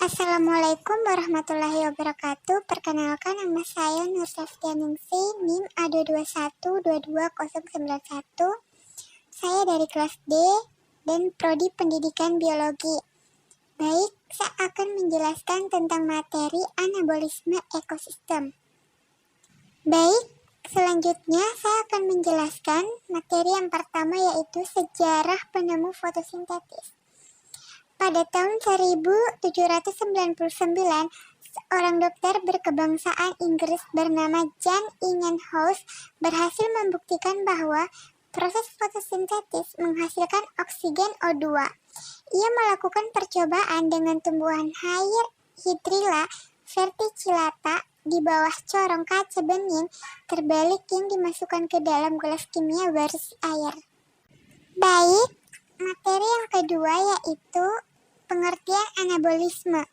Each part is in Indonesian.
Assalamualaikum warahmatullahi wabarakatuh. Perkenalkan, nama saya Nur Saftianingsi, NIM A221222091. Saya dari kelas D dan Prodi Pendidikan Biologi. Baik, saya akan menjelaskan tentang materi anabolisme ekosistem. Baik, selanjutnya saya akan menjelaskan materi yang pertama, yaitu sejarah penemu fotosintesis. Pada tahun 1799, seorang dokter berkebangsaan Inggris bernama John Ingenhousz berhasil membuktikan bahwa proses fotosintesis menghasilkan oksigen O2. Ia melakukan percobaan dengan tumbuhan Hydrilla verticillata di bawah corong kaca bening terbalik yang dimasukkan ke dalam gelas kimia berisi air. Baik, materi yang kedua yaitu pengertian anabolisme.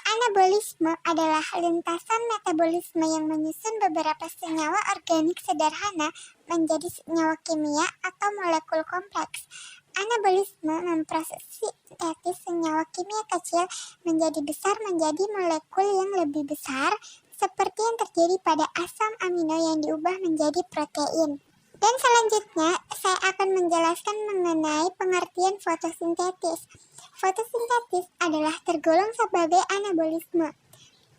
Anabolisme adalah lintasan metabolisme yang menyusun beberapa senyawa organik sederhana menjadi senyawa kimia atau molekul kompleks. Anabolisme memproses sintesis senyawa kimia kecil menjadi besar menjadi molekul yang lebih besar, seperti yang terjadi pada asam amino yang diubah menjadi protein. Dan selanjutnya, saya akan menjelaskan mengenai pengertian fotosintesis. Fotosintesis adalah tergolong sebagai anabolisme,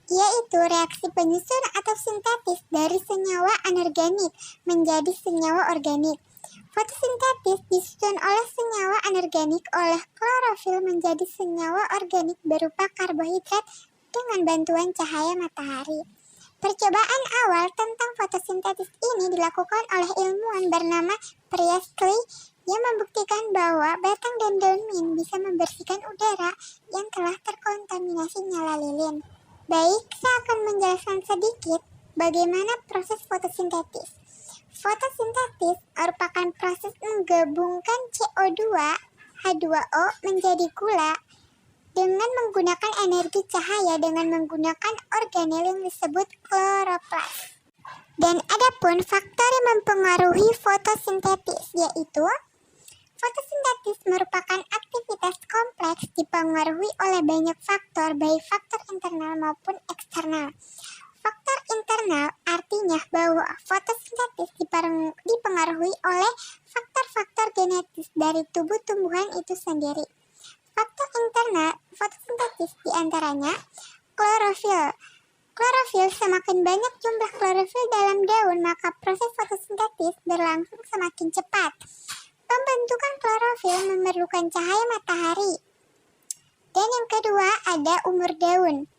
yaitu reaksi penyusun atau sintetis dari senyawa anorganik menjadi senyawa organik. Fotosintesis disusun oleh senyawa anorganik oleh klorofil menjadi senyawa organik berupa karbohidrat dengan bantuan cahaya matahari. Percobaan awal tentang fotosintesis ini dilakukan oleh ilmuwan bernama Priestley yang membuktikan bahwa batang dan daun mint bisa membersihkan udara yang telah terkontaminasi nyala lilin. Baik, saya akan menjelaskan sedikit bagaimana proses fotosintesis. Fotosintesis merupakan proses menggabungkan CO2, H2O menjadi gula dengan menggunakan energi cahaya dengan menggunakan organel yang disebut kloroplas. Dan adapun faktor yang mempengaruhi fotosintesis yaitu fotosintesis merupakan aktivitas kompleks dipengaruhi oleh banyak faktor, baik faktor internal maupun eksternal. Faktor internal artinya bahwa fotosintesis dipengaruhi oleh faktor-faktor genetis dari tubuh tumbuhan itu sendiri. Faktor internal fotosintesis diantaranya klorofil. Klorofil, semakin banyak jumlah klorofil dalam daun, maka proses fotosintesis berlangsung semakin cepat. Pembentukan klorofil memerlukan cahaya matahari. Dan yang kedua ada umur daun.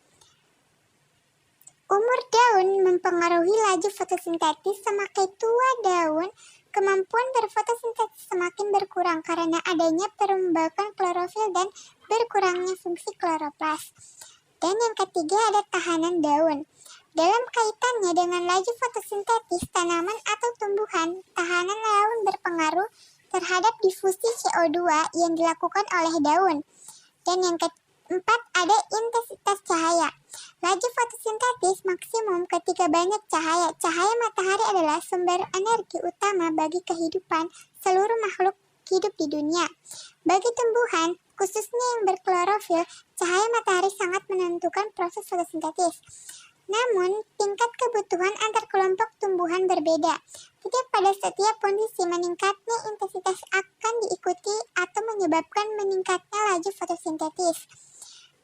Umur daun mempengaruhi laju fotosintesis. Semakin tua daun, kemampuan berfotosintesis semakin berkurang karena adanya perombakan klorofil dan berkurangnya fungsi kloroplas. Dan yang ketiga ada tahanan daun. Dalam kaitannya dengan laju fotosintesis tanaman atau tumbuhan, tahanan daun berpengaruh terhadap difusi CO2 yang dilakukan oleh daun. Dan yang keempat ada intensitas cahaya. Laju fotosintesis maksimum ketika banyak cahaya. Cahaya matahari adalah sumber energi utama bagi kehidupan seluruh makhluk hidup di dunia. Bagi tumbuhan, khususnya yang berklorofil, cahaya matahari sangat menentukan proses fotosintesis. Namun, tingkat kebutuhan antar kelompok tumbuhan berbeda. Tidak pada setiap kondisi meningkatnya intensitas akan diikuti atau menyebabkan meningkatnya laju fotosintesis.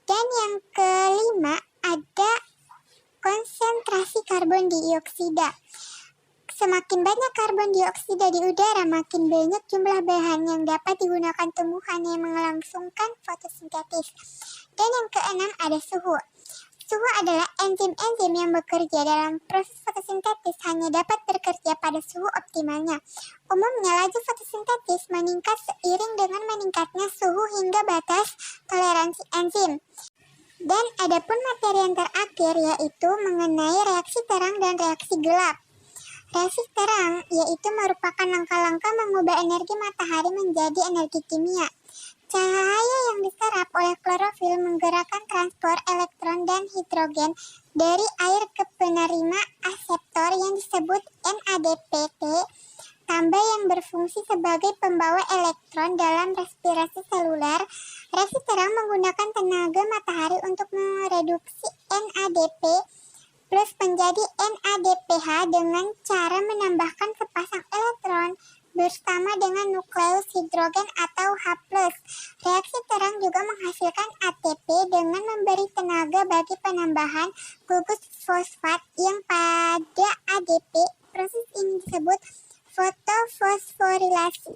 Dan yang kelima ada konsentrasi karbon dioksida. Semakin banyak karbon dioksida di udara, makin banyak jumlah bahan yang dapat digunakan tumbuhan yang melangsungkan fotosintesis. Dan yang keenam ada suhu. Suhu adalah enzim-enzim yang bekerja dalam proses fotosintesis hanya dapat bekerja pada suhu optimalnya. Umumnya laju fotosintesis meningkat seiring dengan meningkatnya suhu hingga batas toleransi enzim. Dan adapun materi yang terakhir yaitu mengenai reaksi terang dan reaksi gelap. Reaksi terang yaitu merupakan langkah-langkah mengubah energi matahari menjadi energi kimia. Cahaya yang diserap oleh klorofil menggerakkan transport elektron dan hidrogen dari air ke penerima aseptor yang disebut NADPT. tambah yang berfungsi sebagai pembawa elektron dalam respirasi seluler. Reaksi terang menggunakan tenaga matahari untuk mereduksi NADP plus menjadi NADPH dengan cara menambahkan sepasang elektron bersama dengan nukleus hidrogen atau H+. Reaksi terang juga menghasilkan ATP dengan memberi tenaga bagi penambahan gugus fosfat yang pada ADP. Proses ini disebut fotofosforilasi.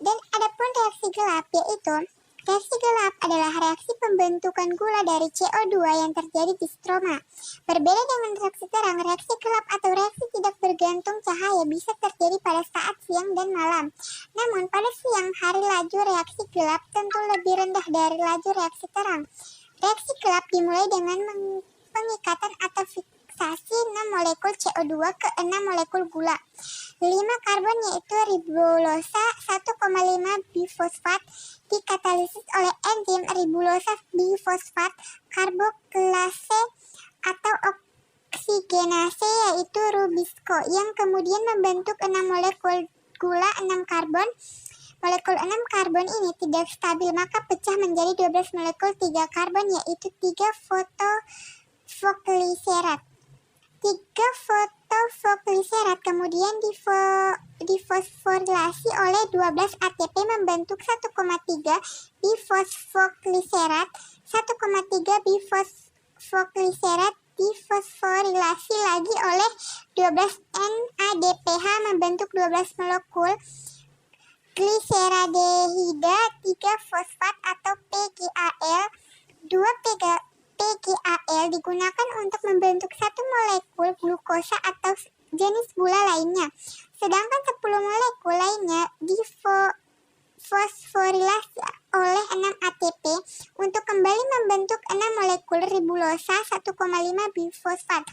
Dan adapun reaksi gelap, yaitu reaksi gelap adalah reaksi pembentukan gula dari CO2 yang terjadi di stroma. Berbeda dengan reaksi terang, reaksi gelap atau reaksi tidak bergantung cahaya bisa terjadi pada saat siang dan malam. Namun pada siang hari laju reaksi gelap tentu lebih rendah dari laju reaksi terang. Reaksi gelap dimulai dengan pengikatan atau fiksasi 6 molekul CO2 ke 6 molekul gula. 5 karbon yaitu ribosa 1,5 bifosfat dikatalisis oleh enzim ribosa bifosfat karboklase atau oksigenase yaitu rubisco yang kemudian membentuk 6 molekul gula 6 karbon. Molekul 6 karbon ini tidak stabil maka pecah menjadi 12 molekul 3 karbon yaitu 3 fotofogliserat. 3 fotofogliserat kemudian difosforilasi oleh 12 ATP membentuk 1,3 bifosfogliserat. 1,3 bifosfogliserat difosforilasi lagi oleh 12 NADPH membentuk 12 molekul gliseradehida 3 fosfat atau PGAL. 2 PGAL digunakan untuk membentuk 1 molekul glukosa atau jenis gula lainnya. Sedangkan 10 molekul lainnya difosforilasi oleh 6 ATP untuk kembali membentuk 6 molekul ribosa 1,5 bifosfat.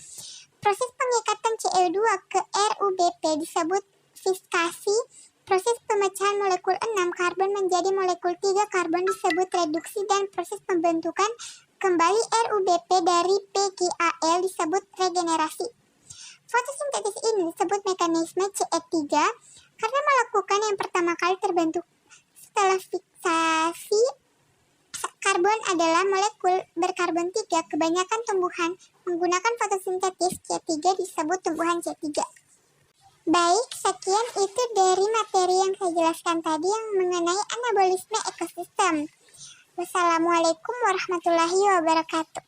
Proses pengikatan CO2 ke RUBP disebut fiskasi. Proses pemecahan molekul 6 karbon menjadi molekul 3 karbon disebut reduksi dan proses pembentukan kembali RUBP dari PGAL disebut regenerasi. Fotosintesis ini disebut mekanisme CE3 karena melakukan yang pertama kali terbentuk setelah fiksasi karbon adalah molekul berkarbon 3. Kebanyakan tumbuhan menggunakan fotosintesis C3 disebut tumbuhan C3. Baik, sekian itu dari materi yang saya jelaskan tadi yang mengenai anabolisme ekosistem. Wassalamualaikum warahmatullahi wabarakatuh.